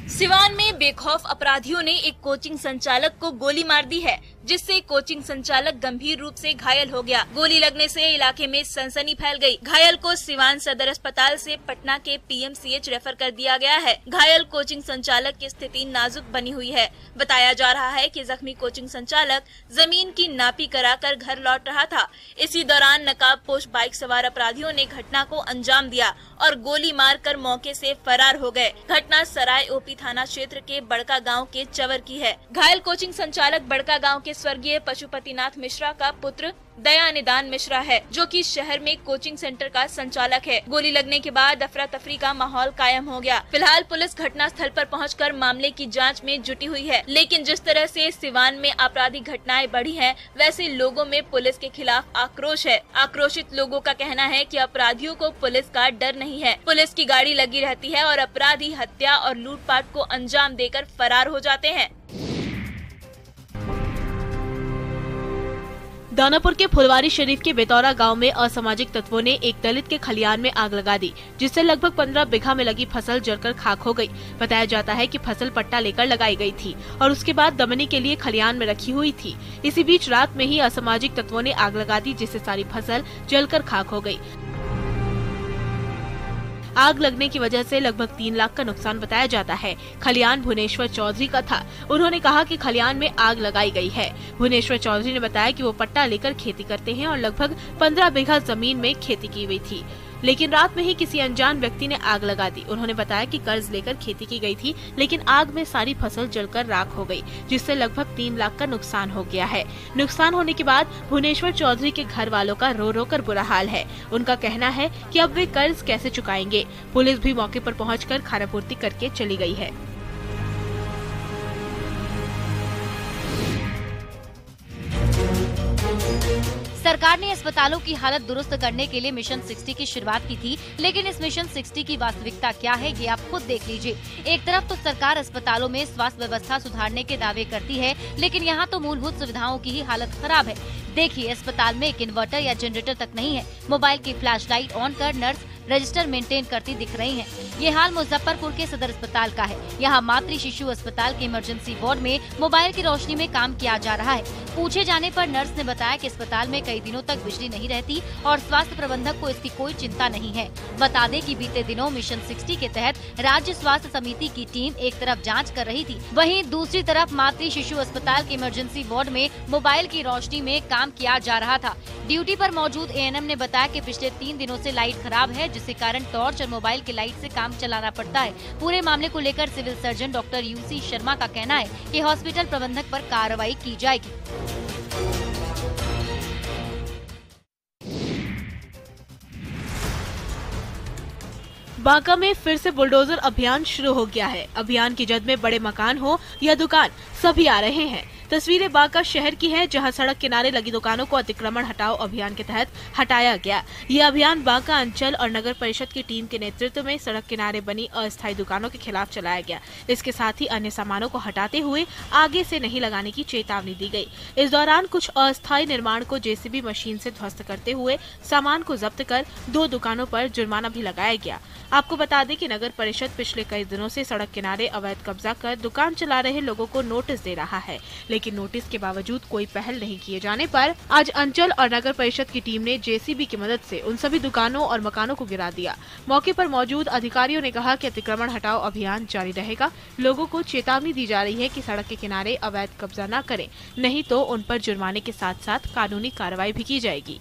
सिवान में बेखौफ अपराधियों ने एक कोचिंग संचालक को गोली मार दी है, जिससे कोचिंग संचालक गंभीर रूप से घायल हो गया। गोली लगने से इलाके में सनसनी फैल गई। घायल को सिवान सदर अस्पताल से पटना के पीएमसीएच रेफर कर दिया गया है। घायल कोचिंग संचालक की स्थिति नाजुक बनी हुई है। बताया जा रहा है कि जख्मी कोचिंग संचालक जमीन की नापी कराकर घर लौट रहा था। इसी दौरान नकाबपोश बाइक सवार अपराधियों ने घटना को अंजाम दिया और गोली मारकर मौके से फरार हो गए। घटना सराय ओपी थाना क्षेत्र के बड़का गांव के चवर की है। घायल कोचिंग संचालक बड़का गांव के स्वर्गीय पशुपतिनाथ मिश्रा का पुत्र दया निदान मिश्रा है, जो कि शहर में कोचिंग सेंटर का संचालक है। गोली लगने के बाद अफरा तफरी का माहौल कायम हो गया। फिलहाल पुलिस घटना स्थल पर पहुंचकर मामले की जांच में जुटी हुई है, लेकिन जिस तरह से सिवान में आपराधिक घटनाएं बढ़ी हैं, वैसे लोगों में पुलिस के खिलाफ आक्रोश है। आक्रोशित लोगों का कहना है कि अपराधियों को पुलिस का डर नहीं है। पुलिस की गाड़ी लगी रहती है और अपराधी हत्या और लूटपाट को अंजाम देकर फरार हो जाते हैं। दानापुर के फुलवारी शरीफ के बेतौरा गांव में असामाजिक तत्वों ने एक दलित के खलियान में आग लगा दी, जिससे लगभग 15 बीघा में लगी फसल जलकर खाक हो गई। बताया जाता है कि फसल पट्टा लेकर लगाई गई थी और उसके बाद दमनी के लिए खलियान में रखी हुई थी। इसी बीच रात में ही असामाजिक तत्वों ने आग लगा दी, जिससे सारी फसल जलकर खाक हो गई। आग लगने की वजह से लगभग 3 लाख का नुकसान बताया जाता है। खलियान भुवनेश्वर चौधरी का था। उन्होंने कहा कि खलियान में आग लगाई गई है। भुवनेश्वर चौधरी ने बताया कि वो पट्टा लेकर खेती करते हैं और लगभग 15 बीघा जमीन में खेती की हुई थी, लेकिन रात में ही किसी अनजान व्यक्ति ने आग लगा दी। उन्होंने बताया कि कर्ज लेकर खेती की गई थी, लेकिन आग में सारी फसल जलकर राख हो गई, जिससे लगभग 3 लाख का नुकसान हो गया है। नुकसान होने के बाद भुवनेश्वर चौधरी के घर वालों का रो रो कर बुरा हाल है। उनका कहना है कि अब वे कर्ज कैसे चुकाएंगे। पुलिस भी मौके पर पहुंचकर खानापूर्ति करके चली गई है। सरकार ने अस्पतालों की हालत दुरुस्त करने के लिए मिशन 60 की शुरुआत की थी, लेकिन इस मिशन 60 की वास्तविकता क्या है, ये आप खुद देख लीजिए। एक तरफ तो सरकार अस्पतालों में स्वास्थ्य व्यवस्था सुधारने के दावे करती है, लेकिन यहाँ तो मूलभूत सुविधाओं की ही हालत खराब है। देखिए, अस्पताल में एक इन्वर्टर या जनरेटर तक नहीं है। मोबाइल की फ्लैशलाइट ऑन कर नर्स रजिस्टर मेंटेन करती दिख रही हैं। ये हाल मुजफ्फरपुर के सदर अस्पताल का है। यहाँ मातृ शिशु अस्पताल के इमरजेंसी वार्ड में मोबाइल की रोशनी में काम किया जा रहा है। पूछे जाने पर नर्स ने बताया कि अस्पताल में कई दिनों तक बिजली नहीं रहती और स्वास्थ्य प्रबंधक को इसकी कोई चिंता नहीं है। बता दें कि बीते दिनों मिशन 60 के तहत राज्य स्वास्थ्य समिति की टीम एक तरफ जाँच कर रही थी, वहीं दूसरी तरफ मातृ शिशु अस्पताल के इमरजेंसी वार्ड में मोबाइल की रोशनी में काम किया जा रहा था। ड्यूटी पर मौजूद एएनएम ने बताया कि पिछले 3 दिनों से लाइट खराब है, जिसके कारण टॉर्च और मोबाइल की लाइट से काम चलाना पड़ता है। पूरे मामले को लेकर civil surgeon doctor UC Sharma का कहना है कि हॉस्पिटल प्रबंधक पर कार्रवाई की जाएगी। बांका में फिर से बुलडोजर अभियान शुरू हो गया है। अभियान की जद में बड़े मकान हो या दुकान, सभी आ रहे हैं। तस्वीरें बांका शहर की हैं, जहां सड़क किनारे लगी दुकानों को अतिक्रमण हटाओ अभियान के तहत हटाया गया। यह अभियान बांका अंचल और नगर परिषद की टीम के नेतृत्व में सड़क किनारे बनी अस्थायी दुकानों के खिलाफ चलाया गया। इसके साथ ही अन्य सामानों को हटाते हुए आगे से नहीं लगाने की चेतावनी दी गई। इस दौरान कुछ अस्थायी निर्माण को जेसीबी मशीन से ध्वस्त करते हुए सामान को जब्त कर 2 दुकानों पर जुर्माना भी लगाया गया। आपको बता दें कि नगर परिषद पिछले कई दिनों से सड़क किनारे अवैध कब्जा कर दुकान चला रहे लोगों को नोटिस दे रहा है, लेकिन नोटिस के बावजूद कोई पहल नहीं किए जाने पर आज अंचल और नगर परिषद की टीम ने जेसीबी की मदद से उन सभी दुकानों और मकानों को गिरा दिया। मौके पर मौजूद अधिकारियों ने कहा कि अतिक्रमण हटाओ अभियान जारी रहेगा। लोगों को चेतावनी दी जा रही है कि सड़क के किनारे अवैध कब्जा न करें, नहीं तो उन पर जुर्माने के साथ साथ कानूनी कार्रवाई भी की जाएगी।